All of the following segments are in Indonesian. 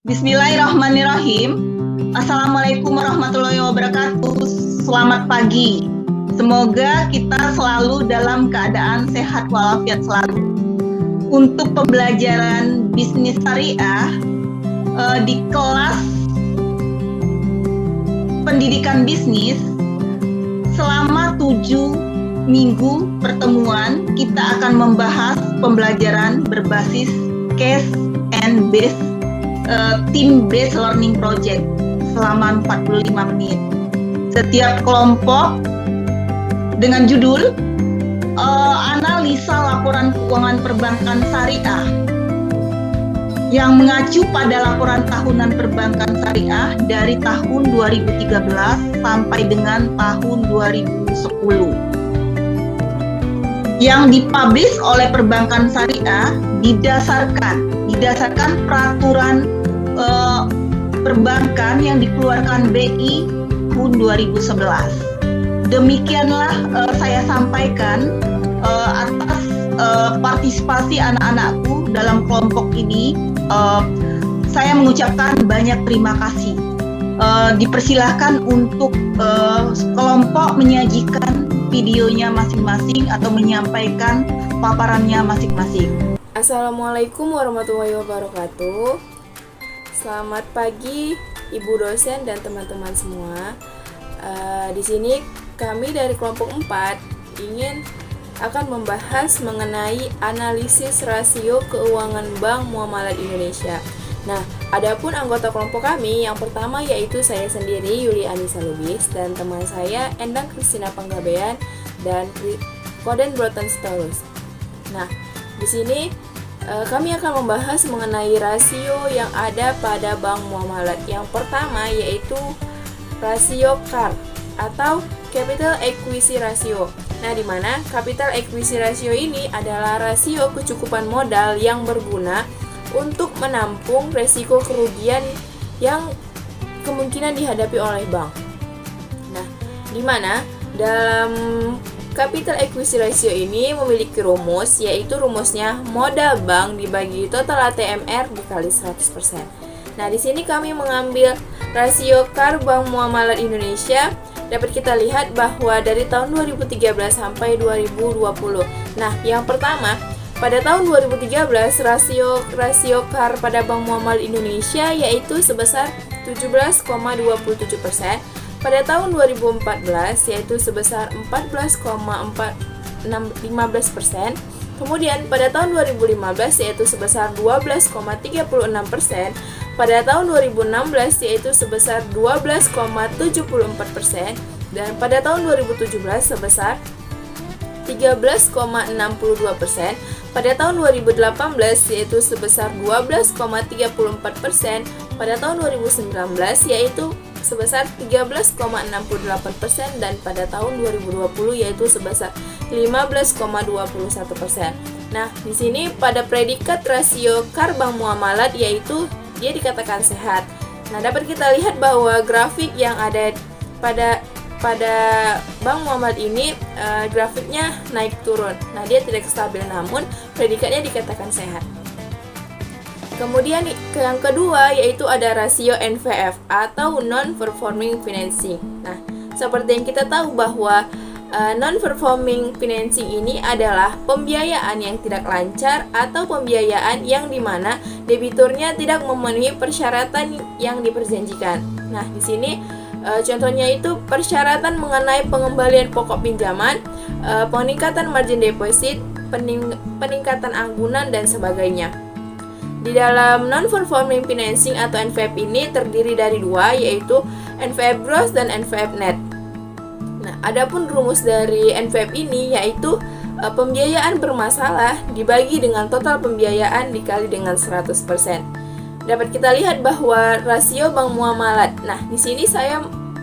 Bismillahirrahmanirrahim. Assalamualaikum warahmatullahi wabarakatuh. Selamat pagi. Semoga kita selalu dalam keadaan sehat walafiat selalu. Untuk pembelajaran bisnis syariah di kelas pendidikan bisnis selama 7 minggu pertemuan kita akan membahas pembelajaran berbasis case and based team-based learning project selama 45 menit. Setiap kelompok dengan judul analisa laporan keuangan perbankan syariah yang mengacu pada laporan tahunan perbankan syariah dari tahun 2013 sampai dengan tahun 2010 yang dipublish oleh perbankan syariah didasarkan peraturan perbankan yang dikeluarkan BI tahun 2011. Demikianlah saya sampaikan atas partisipasi anak-anakku dalam kelompok ini. Saya mengucapkan banyak terima kasih. Dipersilahkan untuk kelompok menyajikan videonya masing-masing atau menyampaikan paparannya masing-masing. Assalamualaikum warahmatullahi wabarakatuh. Selamat pagi Ibu dosen dan teman-teman semua. Di sini kami dari kelompok 4 akan membahas mengenai analisis rasio keuangan Bank Muamalat Indonesia. Nah, adapun anggota kelompok kami yang pertama yaitu saya sendiri Yuli Anissa Lubis dan teman saya Endang Kristina Panggabean dan Koden Broten Sitorus. Nah, di sini kami akan membahas mengenai rasio yang ada pada bank muamalat. Yang pertama yaitu rasio CAR atau Capital Equity Ratio. Nah, di mana Capital Equity Ratio ini adalah rasio kecukupan modal yang berguna untuk menampung resiko kerugian yang kemungkinan dihadapi oleh bank. Nah, di mana dalam Capital Equity Ratio ini memiliki rumus, yaitu rumusnya modal bank dibagi total ATMR dikali 100%. Nah, di sini kami mengambil rasio CAR Bank Muamalat Indonesia. Dapat kita lihat bahwa dari tahun 2013 sampai 2020. Nah, yang pertama, pada tahun 2013 rasio CAR pada Bank Muamalat Indonesia yaitu sebesar 17,27%. Pada tahun 2014 yaitu sebesar 14,15%. Kemudian pada tahun 2015 yaitu sebesar 12,36%. Pada tahun 2016 yaitu sebesar 12,74%. Dan pada tahun 2017 sebesar 13,62%. Pada tahun 2018 yaitu sebesar 12,34%. Pada tahun 2019 yaitu sebesar 13,68% dan pada tahun 2020 yaitu sebesar 15,21%. Nah, di sini pada predikat rasio CAR Bank Muamalat yaitu dia dikatakan sehat. Nah, dapat kita lihat bahwa grafik yang ada pada Bank Muamalat ini grafiknya naik turun. Nah, dia tidak stabil namun predikatnya dikatakan sehat. Kemudian yang kedua yaitu ada rasio NPF atau non-performing financing. Nah, seperti yang kita tahu bahwa non-performing financing ini adalah pembiayaan yang tidak lancar atau pembiayaan yang dimana debiturnya tidak memenuhi persyaratan yang diperjanjikan. Nah, di sini contohnya itu persyaratan mengenai pengembalian pokok pinjaman, peningkatan margin deposit, peningkatan anggunan dan sebagainya. Di dalam non-performing financing atau NPF ini terdiri dari dua, yaitu NPF gross dan NPF net. Nah, adapun rumus dari NPF ini yaitu pembiayaan bermasalah dibagi dengan total pembiayaan dikali dengan 100%. Dapat kita lihat bahwa rasio bank muamalat. Nah, di sini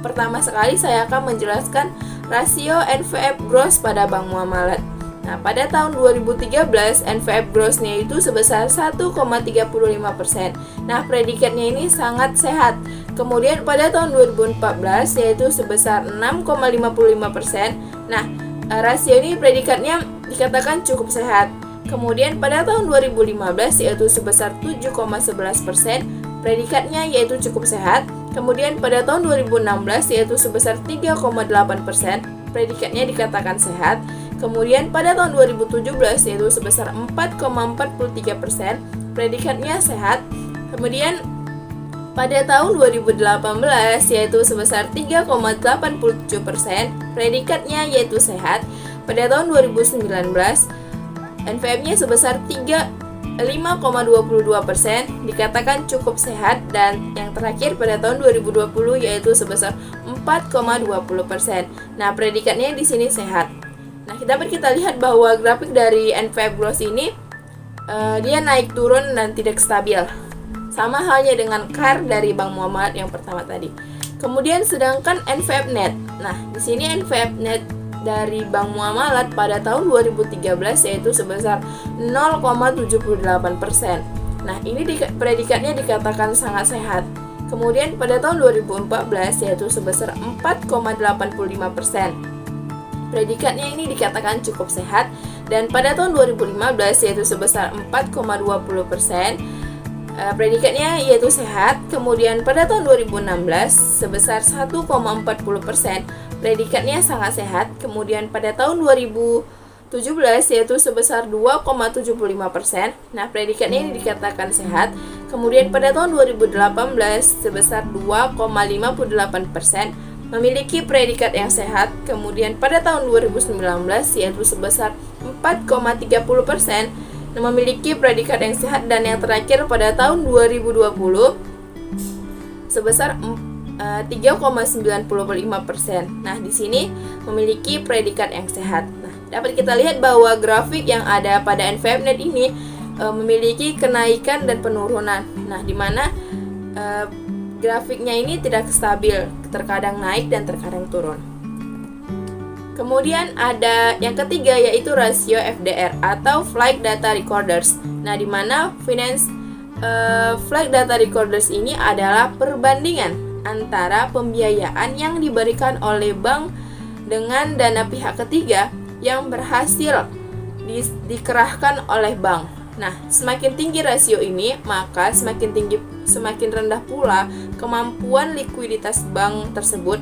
pertama sekali saya akan menjelaskan rasio NPF gross pada bank muamalat. Nah, pada tahun 2013 NPF gross-nya itu sebesar 1,35%. Nah, predikatnya ini sangat sehat. Kemudian pada tahun 2014 yaitu sebesar 6,55%. Nah, rasio ini predikatnya dikatakan cukup sehat. Kemudian pada tahun 2015 yaitu sebesar 7,11%. predikatnya yaitu cukup sehat. Kemudian pada tahun 2016 yaitu sebesar 3,8%, predikatnya dikatakan sehat. Kemudian pada tahun 2017 yaitu sebesar 4,43%, predikatnya sehat. Kemudian pada tahun 2018 yaitu sebesar 3,87%, predikatnya yaitu sehat. Pada tahun 2019 NPM-nya sebesar 5,22%, dikatakan cukup sehat. Dan yang terakhir pada tahun 2020 yaitu sebesar 4,20%. Nah, predikatnya di sini sehat. Nah, dapat kita lihat bahwa grafik dari NPM growth ini dia naik turun dan tidak stabil. Sama halnya dengan CAR dari Bank Muamalat yang pertama tadi. Kemudian sedangkan NPM net. Nah, di sini NPM net dari Bank Muamalat pada tahun 2013 yaitu sebesar 0,78%. Nah, ini predikatnya dikatakan sangat sehat. Kemudian pada tahun 2014 yaitu sebesar 4,85%. Predikatnya ini dikatakan cukup sehat. Dan pada tahun 2015 yaitu sebesar 4,20%. Predikatnya yaitu sehat. Kemudian pada tahun 2016 sebesar 1,40%, predikatnya sangat sehat. Kemudian pada tahun 2017 yaitu sebesar 2,75%. Nah, predikatnya ini dikatakan sehat. Kemudian pada tahun 2018 sebesar 2,58%, memiliki predikat yang sehat. Kemudian pada tahun 2019 yaitu sebesar 4,30%, memiliki predikat yang sehat. Dan yang terakhir pada tahun 2020 sebesar 3,95%. Nah, di sini memiliki predikat yang sehat. Nah, dapat kita lihat bahwa grafik yang ada pada NPM net ini memiliki kenaikan dan penurunan. Nah, di mana grafiknya ini tidak stabil, terkadang naik dan terkadang turun. Kemudian ada yang ketiga yaitu rasio FDR atau Flight Data Recorders. Nah, di mana Flight Data Recorders ini adalah perbandingan antara pembiayaan yang diberikan oleh bank dengan dana pihak ketiga yang berhasil dikerahkan oleh bank. Nah, semakin tinggi rasio ini, maka semakin rendah pula kemampuan likuiditas bank tersebut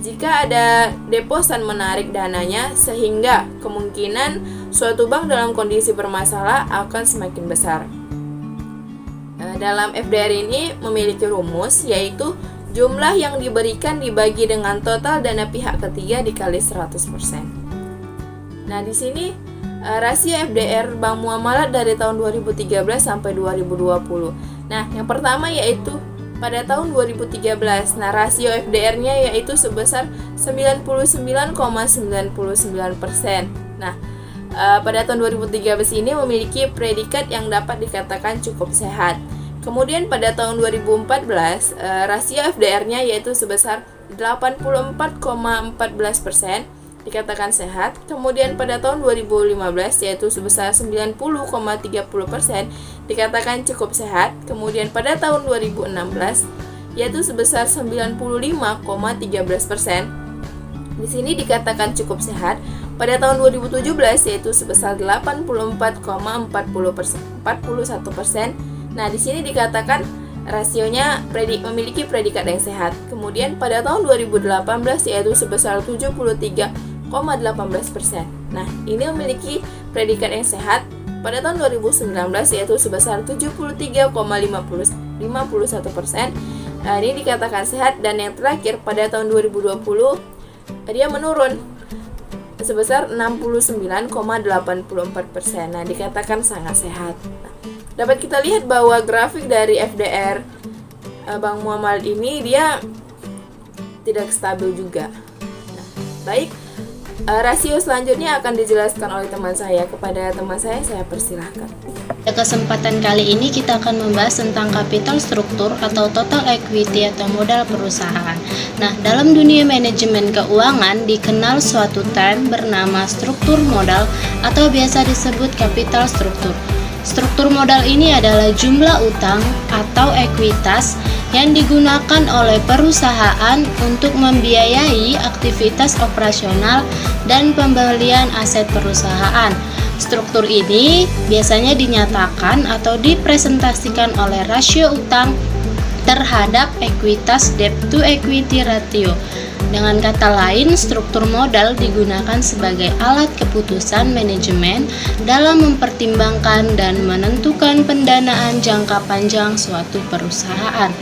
jika ada deposan menarik dananya, sehingga kemungkinan suatu bank dalam kondisi bermasalah akan semakin besar. Dalam FDR ini memiliki rumus, yaitu jumlah yang diberikan dibagi dengan total dana pihak ketiga dikali 100%. Nah, di sini rasio FDR Bank Muamalat dari tahun 2013 sampai 2020. Nah, yang pertama yaitu pada tahun 2013. Nah, rasio FDR-nya yaitu sebesar 99,99%. Nah, pada tahun 2013 ini memiliki predikat yang dapat dikatakan cukup sehat. Kemudian pada tahun 2014, rasio FDR-nya yaitu sebesar 84,14%, dikatakan sehat. Kemudian pada tahun 2015 yaitu sebesar 90,30%, dikatakan cukup sehat. Kemudian pada tahun 2016 yaitu sebesar 95,13%, di sini dikatakan cukup sehat. Pada tahun 2017 yaitu sebesar 84,41%. Nah, di sini dikatakan rasionya memiliki predikat yang sehat. Kemudian pada tahun 2018 yaitu sebesar 73,18%. Nah, ini memiliki predikat yang sehat. Pada tahun 2019 yaitu sebesar 73,51%. Nah, ini dikatakan sehat. Dan yang terakhir pada tahun 2020 dia menurun sebesar 69,84%. Nah, dikatakan sangat sehat. Dapat kita lihat bahwa grafik dari FDR Bank Muamalat ini dia tidak stabil juga. Nah, baik, rasio selanjutnya akan dijelaskan oleh teman saya. Kepada teman saya persilahkan. Pada kesempatan kali ini kita akan membahas tentang capital struktur atau total equity atau modal perusahaan. Nah, dalam dunia manajemen keuangan dikenal suatu term bernama struktur modal atau biasa disebut capital struktur. Struktur modal ini adalah jumlah utang atau ekuitas yang digunakan oleh perusahaan untuk membiayai aktivitas operasional dan pembelian aset perusahaan. Struktur ini biasanya dinyatakan atau dipresentasikan oleh rasio utang terhadap ekuitas debt to equity ratio. Dengan kata lain, struktur modal digunakan sebagai alat keputusan manajemen dalam mempertimbangkan dan menentukan pendanaan jangka panjang suatu perusahaan.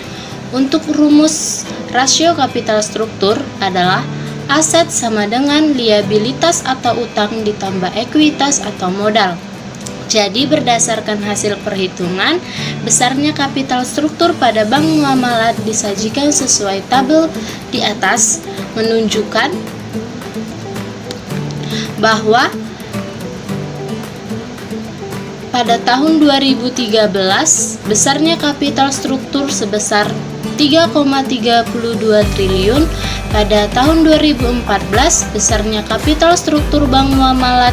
Untuk rumus rasio kapital struktur adalah aset sama dengan liabilitas atau utang ditambah ekuitas atau modal. Jadi berdasarkan hasil perhitungan, besarnya kapital struktur pada bank muamalat disajikan sesuai tabel di atas, menunjukkan bahwa pada tahun 2013 besarnya kapital struktur sebesar 3,32 triliun, pada tahun 2014 besarnya kapital struktur bank muamalat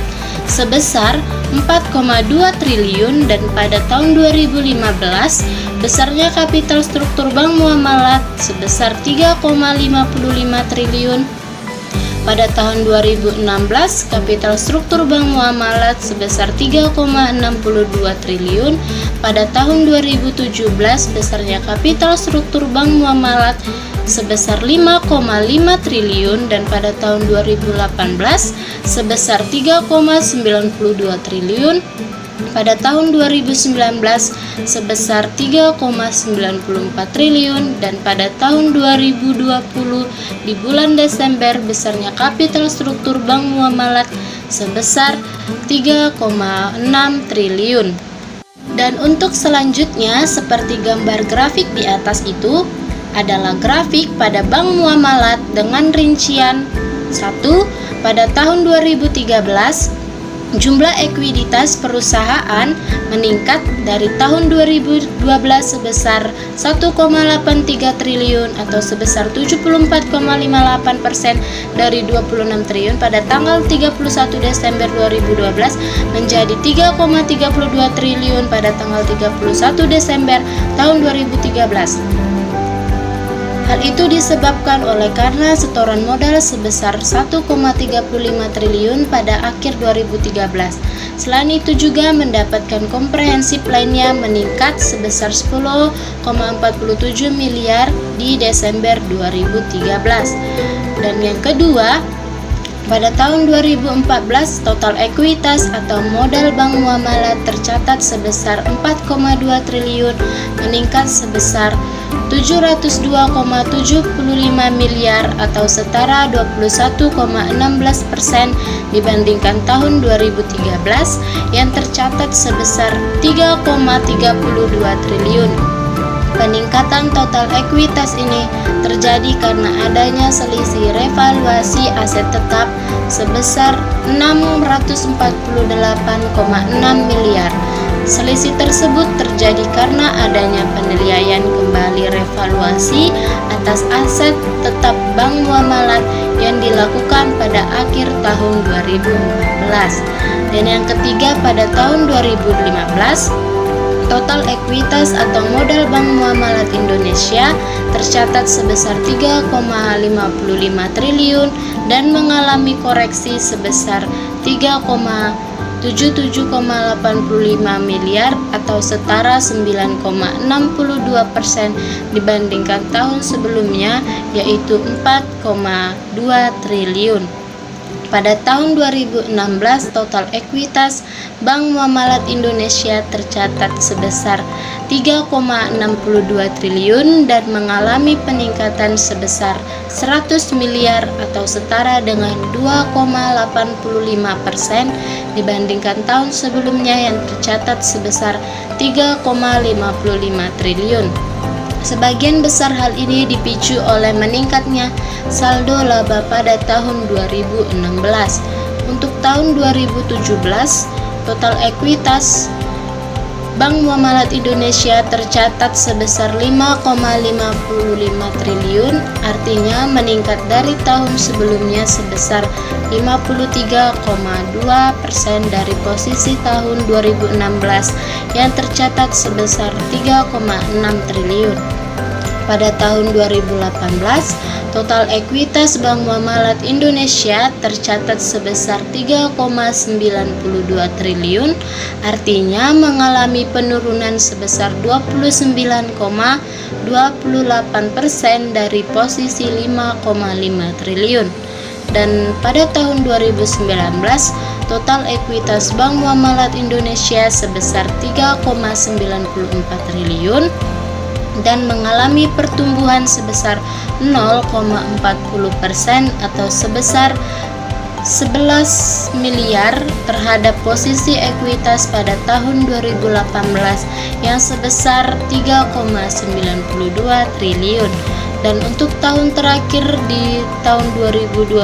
sebesar 4,2 triliun, dan pada tahun 2015 besarnya kapital struktur bank muamalat sebesar 3,55 triliun. Pada tahun 2016 kapital struktur bank muamalat sebesar 3,62 triliun. Pada tahun 2017 besarnya kapital struktur bank muamalat sebesar 5,5 triliun, dan pada tahun 2018 sebesar 3,92 triliun. Pada tahun 2019 sebesar 3,94 triliun, dan pada tahun 2020 di bulan Desember besarnya kapital struktur bank muamalat sebesar 3,6 triliun. Dan untuk selanjutnya, seperti gambar grafik di atas itu adalah grafik pada bank muamalat dengan rincian 1. Pada tahun 2013 jumlah ekuiditas perusahaan meningkat dari tahun 2012 sebesar 1,83 triliun atau sebesar 74,58% dari 26 triliun pada tanggal 31 Desember 2012 menjadi 3,32 triliun pada tanggal 31 Desember tahun 2013. Hal itu disebabkan oleh karena setoran modal sebesar 1,35 triliun pada akhir 2013. Selain itu juga mendapatkan komprehensif lainnya meningkat sebesar 10,47 miliar di Desember 2013. Dan yang kedua, pada tahun 2014 total ekuitas atau modal bank muamalat tercatat sebesar 4,2 triliun, meningkat sebesar 702,75 miliar atau setara 21,16% dibandingkan tahun 2013 yang tercatat sebesar 3,32 triliun. Peningkatan total ekuitas ini terjadi karena adanya selisih revaluasi aset tetap sebesar 648,6 miliar. Selisih tersebut terjadi karena adanya penilaian kembali revaluasi atas aset tetap bank muamalat yang dilakukan pada akhir tahun 2014. Dan yang ketiga, pada tahun 2015 total ekuitas atau modal bank muamalat Indonesia tercatat sebesar 3,55 triliun dan mengalami koreksi sebesar 3,77,85 miliar atau setara 9,62% dibandingkan tahun sebelumnya, yaitu 4,2 triliun. Pada tahun 2016 total ekuitas Bank Muamalat Indonesia tercatat sebesar 3,62 triliun dan mengalami peningkatan sebesar 100 miliar atau setara dengan 2,85% dibandingkan tahun sebelumnya yang tercatat sebesar 3,55 triliun. Sebagian besar hal ini dipicu oleh meningkatnya saldo laba pada tahun 2016. Untuk tahun 2017, total ekuitas Bank Muamalat Indonesia tercatat sebesar 5,55 triliun, artinya meningkat dari tahun sebelumnya sebesar 53,2% dari posisi tahun 2016 yang tercatat sebesar 3,6 triliun. Pada tahun 2018, total ekuitas Bank Muamalat Indonesia tercatat sebesar 3,92 triliun, artinya mengalami penurunan sebesar 29,07% 28% dari posisi 5,5 triliun. Dan pada tahun 2019, total ekuitas Bank Muamalat Indonesia sebesar 3,94 triliun dan mengalami pertumbuhan sebesar 0,40% atau sebesar 11 miliar terhadap posisi ekuitas pada tahun 2018 yang sebesar 3,92 triliun. Dan untuk tahun terakhir di tahun 2020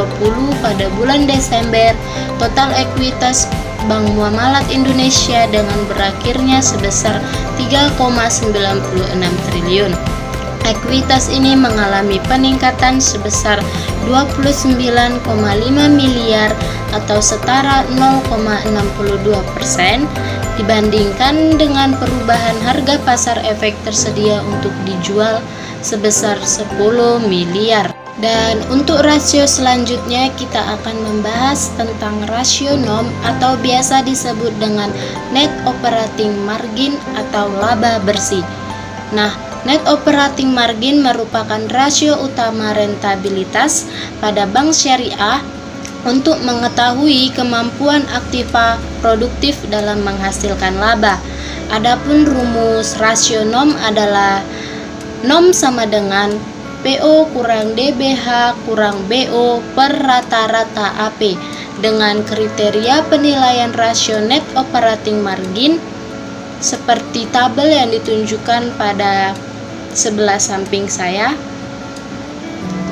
pada bulan Desember, total ekuitas Bank Muamalat Indonesia dengan berakhirnya sebesar 3,96 triliun. Ekuitas ini mengalami peningkatan sebesar 29,5 miliar atau setara 0,62% dibandingkan dengan perubahan harga pasar efek tersedia untuk dijual sebesar 10 miliar. Dan untuk rasio selanjutnya kita akan membahas tentang rasio NOM atau biasa disebut dengan net operating margin atau laba bersih. Nah, net operating margin merupakan rasio utama rentabilitas pada bank syariah untuk mengetahui kemampuan aktiva produktif dalam menghasilkan laba. Adapun rumus rasio NOM adalah NOM sama dengan PO kurang DBH kurang BO per rata-rata AP dengan kriteria penilaian rasio net operating margin seperti tabel yang ditunjukkan pada sebelah samping saya.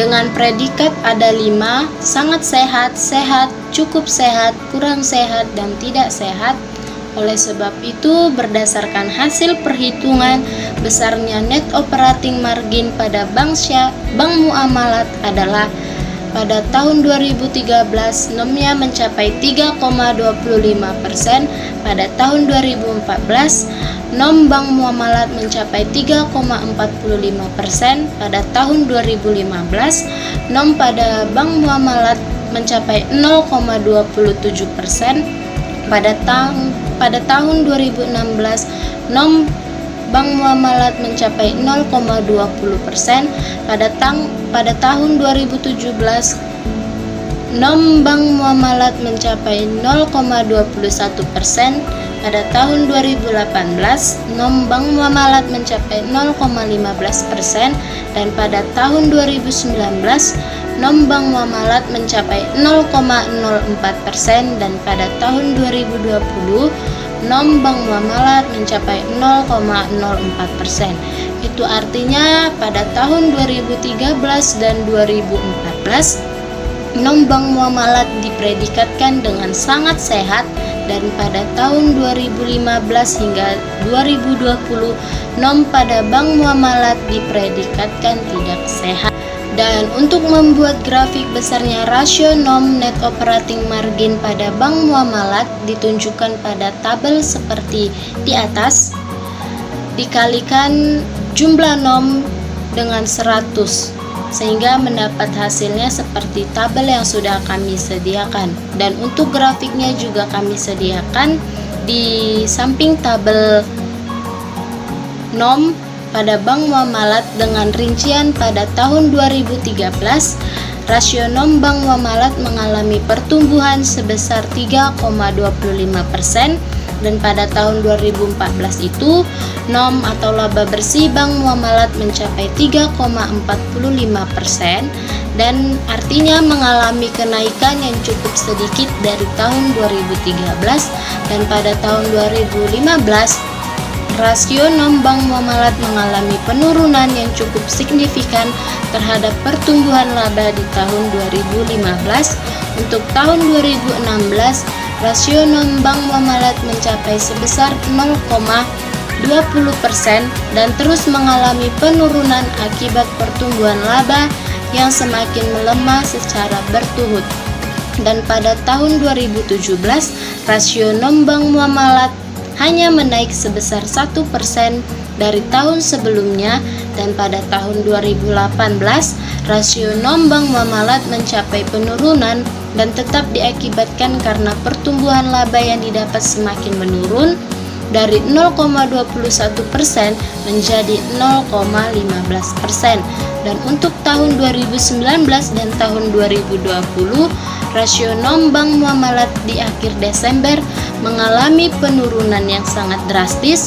Dengan predikat ada 5, sangat sehat, sehat, cukup sehat, kurang sehat, dan tidak sehat. Oleh sebab itu, berdasarkan hasil perhitungan, besarnya net operating margin pada bank muamalat adalah pada tahun 2013 NOM-nya mencapai 3,25%, pada tahun 2014 NOM bank muamalat mencapai 3,45%, pada tahun 2015 NOM pada bank muamalat mencapai 0,27%, pada tahun 2016 NOM bank muamalat mencapai 0,20%, pada tahun 2017 NOM bank muamalat mencapai 0,21%, pada tahun 2018 NOM bank muamalat mencapai 0,15%, dan pada tahun 2019 NOM bank muamalat mencapai 0,04%, dan pada tahun 2020 NOM bank muamalat mencapai 0,04%. Itu artinya pada tahun 2013 dan 2014 NOM bank muamalat dipredikatkan dengan sangat sehat, dan pada tahun 2015 hingga 2020 NOM pada bank muamalat dipredikatkan tidak sehat. Dan untuk membuat grafik besarnya rasio NOM net operating margin pada bank muamalat ditunjukkan pada tabel seperti di atas, dikalikan jumlah NOM dengan 100 sehingga mendapat hasilnya seperti tabel yang sudah kami sediakan. Dan untuk grafiknya juga kami sediakan di samping tabel NOM pada bank muamalat dengan rincian pada tahun 2013 rasio NOM bank muamalat mengalami pertumbuhan sebesar 3,25%, dan pada tahun 2014 itu NOM atau laba bersih bank muamalat mencapai 3,45%, dan artinya mengalami kenaikan yang cukup sedikit dari tahun 2013. Dan pada tahun 2015 rasio NOM bank muamalat mengalami penurunan yang cukup signifikan terhadap pertumbuhan laba di tahun 2015. Untuk tahun 2016 rasio NOM bank muamalat mencapai sebesar 0,20% dan terus mengalami penurunan akibat pertumbuhan laba yang semakin melemah secara berturut. Dan pada tahun 2017 rasio NOM bank muamalat hanya menaik sebesar 1% dari tahun sebelumnya, dan pada tahun 2018 rasio NOM bank muamalat mencapai penurunan dan tetap diakibatkan karena pertumbuhan laba yang didapat semakin menurun dari 0,21% menjadi 0,15%. Dan untuk tahun 2019 dan tahun 2020, rasio non bank muamalat di akhir Desember mengalami penurunan yang sangat drastis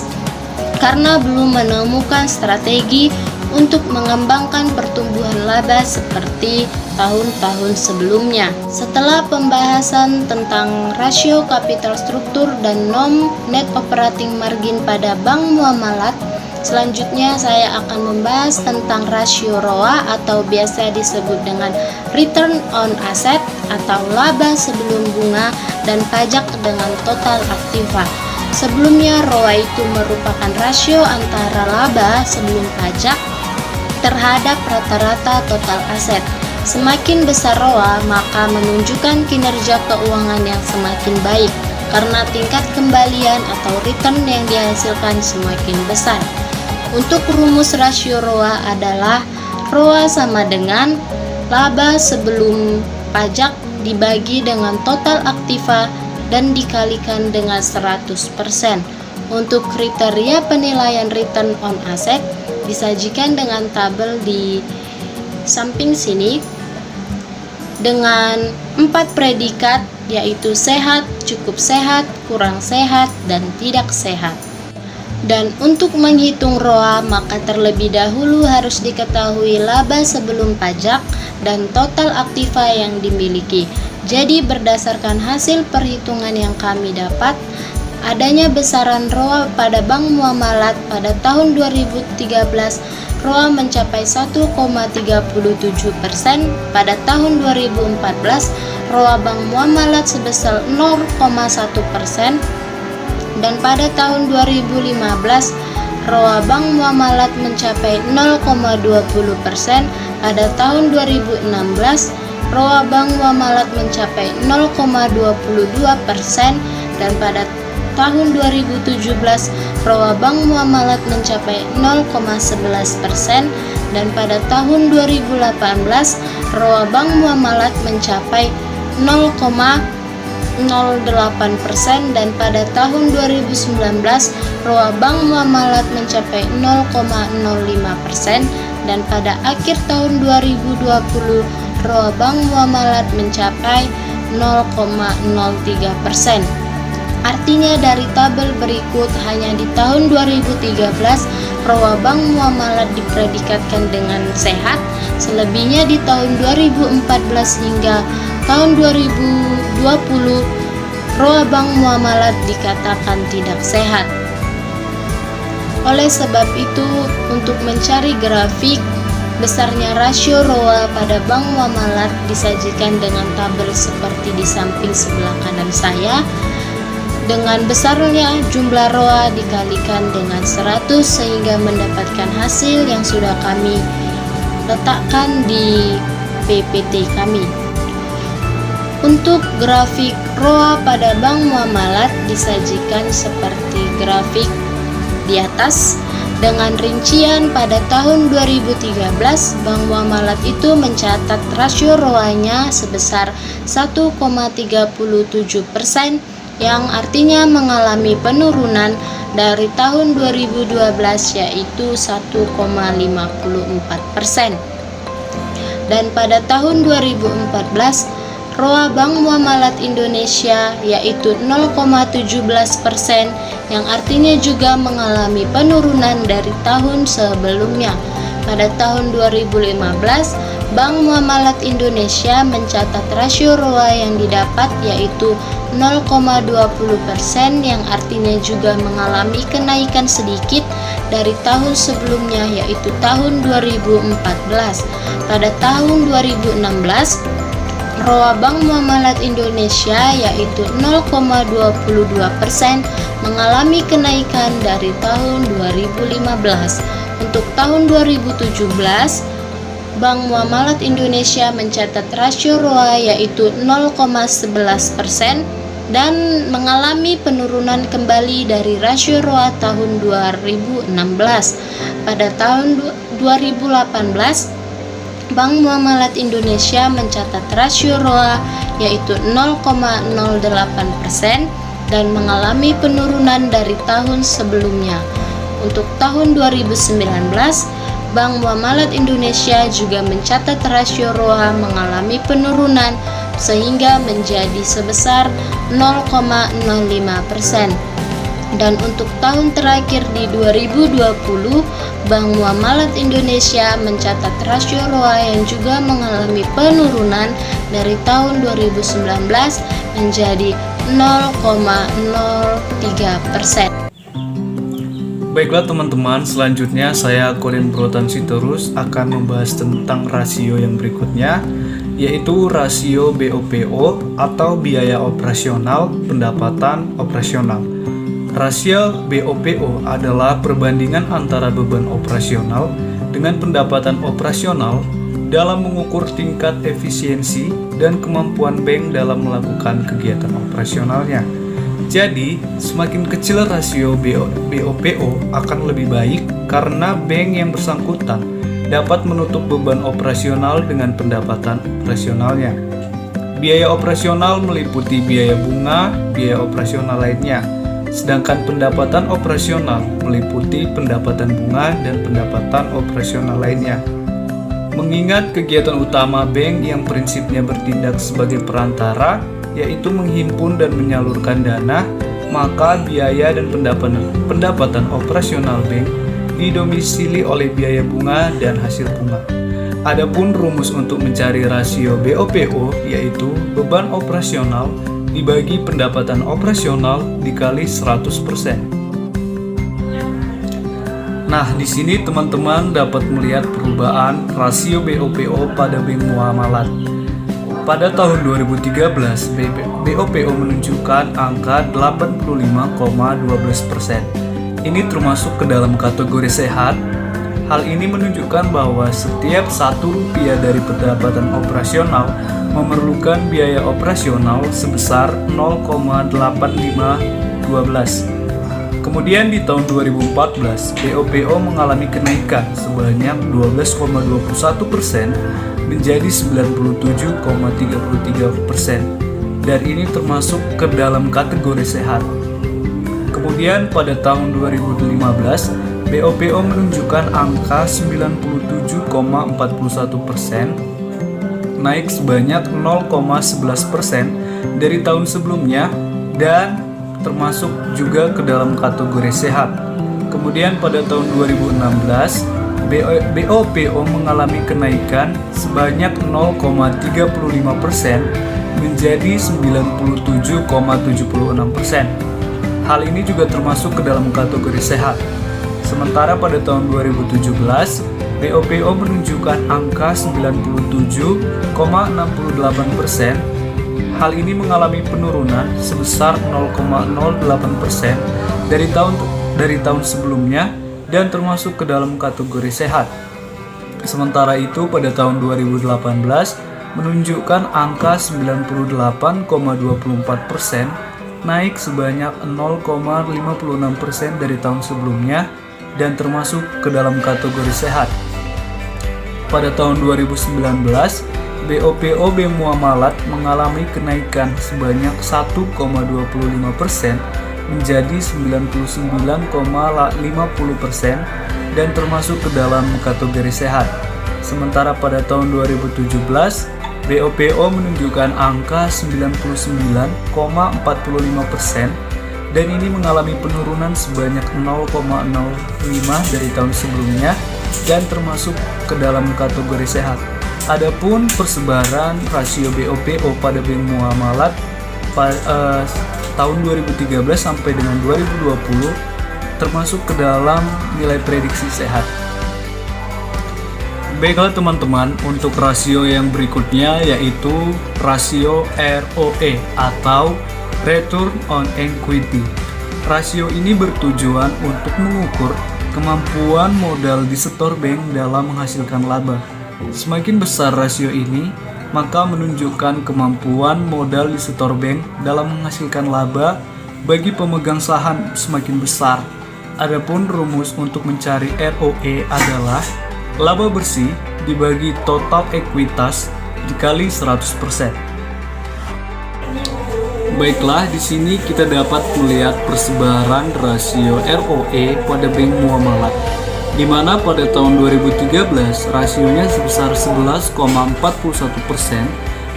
karena belum menemukan strategi untuk mengembangkan pertumbuhan laba seperti tahun-tahun sebelumnya. Setelah pembahasan tentang rasio kapital struktur dan non net operating margin pada bank muamalat, selanjutnya saya akan membahas tentang rasio ROA atau biasa disebut dengan return on asset atau laba sebelum bunga dan pajak dengan total aktiva. Sebelumnya, ROA itu merupakan rasio antara laba sebelum pajak terhadap rata-rata total aset. Semakin besar ROA, maka menunjukkan kinerja keuangan yang semakin baik karena tingkat kembalian atau return yang dihasilkan semakin besar. Untuk rumus rasio ROA adalah ROA sama dengan laba sebelum pajak dibagi dengan total aktiva dan dikalikan dengan 100%. Untuk kriteria penilaian return on asset disajikan dengan tabel di samping sini dengan 4 predikat, yaitu sehat, cukup sehat, kurang sehat, dan tidak sehat. Dan untuk menghitung ROA, maka terlebih dahulu harus diketahui laba sebelum pajak dan total aktiva yang dimiliki. Jadi berdasarkan hasil perhitungan yang kami dapat, adanya besaran ROA pada bank muamalat pada tahun 2013, ROA mencapai 1,37%. Pada tahun 2014, ROA bank muamalat sebesar 0,1%. Dan pada tahun 2015, ROA bank muamalat mencapai 0,20%. Pada tahun 2016, ROA bank muamalat mencapai 0,22%. Dan pada tahun 2017, ROA bank muamalat mencapai 0,11%. Dan pada tahun 2018, ROA bank muamalat mencapai 0,08%. Dan pada tahun 2019, ROA bank muamalat mencapai 0,05%. Dan pada akhir tahun 2020, ROA bank muamalat mencapai 0,03%. Artinya dari tabel berikut, hanya di tahun 2013 ROA bank muamalat dipredikatkan dengan sehat, selebihnya di tahun 2014 hingga tahun 2020 ROA bank muamalat dikatakan tidak sehat. Oleh sebab itu, untuk mencari grafik besarnya rasio ROA pada bank muamalat disajikan dengan tabel seperti di samping sebelah kanan saya. Dengan besarnya jumlah ROA dikalikan dengan 100 sehingga mendapatkan hasil yang sudah kami letakkan di PPT kami. Untuk grafik ROA pada bank muamalat disajikan seperti grafik di atas. Dengan rincian pada tahun 2013, bank muamalat itu mencatat rasio ROA-nya sebesar 1,37%, yang artinya mengalami penurunan dari tahun 2012 yaitu 1,54%. Dan pada tahun 2014, ROA Bank Muamalat Indonesia yaitu 0,17%, yang artinya juga mengalami penurunan dari tahun sebelumnya. Pada tahun 2015, Bank Muamalat Indonesia mencatat rasio ROA yang didapat yaitu 0,20%, yang artinya juga mengalami kenaikan sedikit dari tahun sebelumnya yaitu tahun 2014. Pada tahun 2016, ROA Bank Muamalat Indonesia yaitu 0,22% mengalami kenaikan dari tahun 2015. Untuk tahun 2017, Bank Muamalat Indonesia mencatat rasio ROA yaitu 0,11% dan mengalami penurunan kembali dari rasio ROA tahun 2016. Pada tahun 2018, Bank Muamalat Indonesia mencatat rasio ROA yaitu 0,08% dan mengalami penurunan dari tahun sebelumnya. Untuk tahun 2019, Bank Muamalat Indonesia juga mencatat rasio ROA mengalami penurunan sehingga menjadi sebesar 0,05%. Dan untuk tahun terakhir di 2020, Bank Muamalat Indonesia mencatat rasio ROA yang juga mengalami penurunan dari tahun 2019 menjadi 0,03%. Baiklah teman-teman, selanjutnya saya Korin Brotan Sitorus akan membahas tentang rasio yang berikutnya, yaitu rasio BOPO atau biaya operasional pendapatan operasional. Rasio BOPO adalah perbandingan antara beban operasional dengan pendapatan operasional dalam mengukur tingkat efisiensi dan kemampuan bank dalam melakukan kegiatan operasionalnya. Jadi, semakin kecil rasio BOPO akan lebih baik karena bank yang bersangkutan dapat menutup beban operasional dengan pendapatan operasionalnya. Biaya operasional meliputi biaya bunga, biaya operasional lainnya, sedangkan pendapatan operasional meliputi pendapatan bunga dan pendapatan operasional lainnya. Mengingat kegiatan utama bank yang prinsipnya bertindak sebagai perantara, yaitu menghimpun dan menyalurkan dana, maka biaya dan pendapatan operasional bank didomisili oleh biaya bunga dan hasil bunga. Adapun rumus untuk mencari rasio BOPO yaitu beban operasional dibagi pendapatan operasional dikali 100%. Nah, di sini teman-teman dapat melihat perubahan rasio BOPO pada bank muamalat. Pada tahun 2013, BOPO menunjukkan angka 85,12%. Ini termasuk ke dalam kategori sehat. Hal ini menunjukkan bahwa setiap Rp1 dari pendapatan operasional memerlukan biaya operasional sebesar 0,8512. Kemudian di tahun 2014, BOPO mengalami kenaikan sebanyak 12,21% menjadi 97,33%, dan ini termasuk ke dalam kategori sehat. Kemudian pada tahun 2015, BOPO menunjukkan angka 97,41%, naik sebanyak 0,11% dari tahun sebelumnya dan termasuk juga ke dalam kategori sehat. Kemudian pada tahun 2016, BOPO mengalami kenaikan sebanyak 0,35% menjadi 97,76%. Hal ini juga termasuk ke dalam kategori sehat. Sementara pada tahun 2017, BOPO menunjukkan angka 97,68%. Hal ini mengalami penurunan sebesar 0,08% dari tahun sebelumnya dan termasuk ke dalam kategori sehat. Sementara itu pada tahun 2018 menunjukkan angka 98,24%, naik sebanyak 0,56% dari tahun sebelumnya dan termasuk ke dalam kategori sehat. Pada tahun 2019, BOPO Bank Muamalat mengalami kenaikan sebanyak 1,25% menjadi 99,50% dan termasuk ke dalam kategori sehat. Sementara pada tahun 2017, BOPO menunjukkan angka 99,45% dan ini mengalami penurunan sebanyak 0,05 dari tahun sebelumnya dan termasuk ke dalam kategori sehat. Adapun persebaran rasio BOPO pada bank muamalat tahun 2013 sampai dengan 2020 termasuk ke dalam nilai prediksi sehat. Baiklah teman-teman, untuk rasio yang berikutnya yaitu rasio ROE atau Return on Equity. Rasio ini bertujuan untuk mengukur kemampuan modal di sektor bank dalam menghasilkan laba. Semakin besar rasio ini, maka menunjukkan kemampuan modal di sektor bank dalam menghasilkan laba bagi pemegang saham semakin besar. Adapun rumus untuk mencari ROE adalah laba bersih dibagi total ekuitas dikali 100%. Baiklah, di sini kita dapat melihat persebaran rasio ROE pada bank muamalat, di mana pada tahun 2013 rasionya sebesar 11,41%,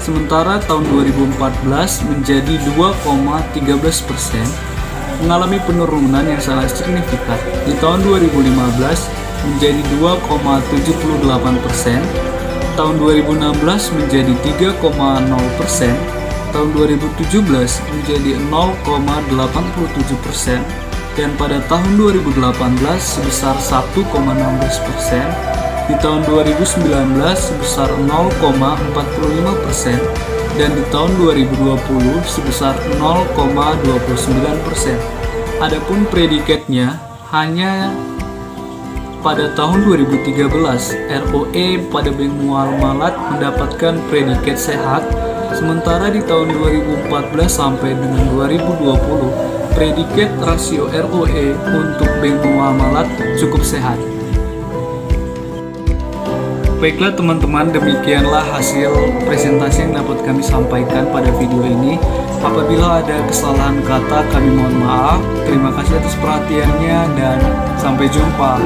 sementara tahun 2014 menjadi 2,13%, mengalami penurunan yang sangat signifikan. Di tahun 2015 menjadi 2,78%, tahun 2016 menjadi 3,0%, tahun 2017 menjadi 0,87%, dan pada tahun 2018 sebesar 1,16%, di tahun 2019 sebesar 0,45%, dan di tahun 2020 sebesar 0,29%. Adapun predikatnya hanya pada tahun 2013 ROE pada bank muamalat mendapatkan predikat sehat, sementara di tahun 2014 sampai dengan 2020 predikat rasio ROE untuk bank muamalat cukup sehat. Baiklah teman-teman, demikianlah hasil presentasi yang dapat kami sampaikan pada video ini. Apabila ada kesalahan kata, kami mohon maaf. Terima kasih atas perhatiannya dan sampai jumpa.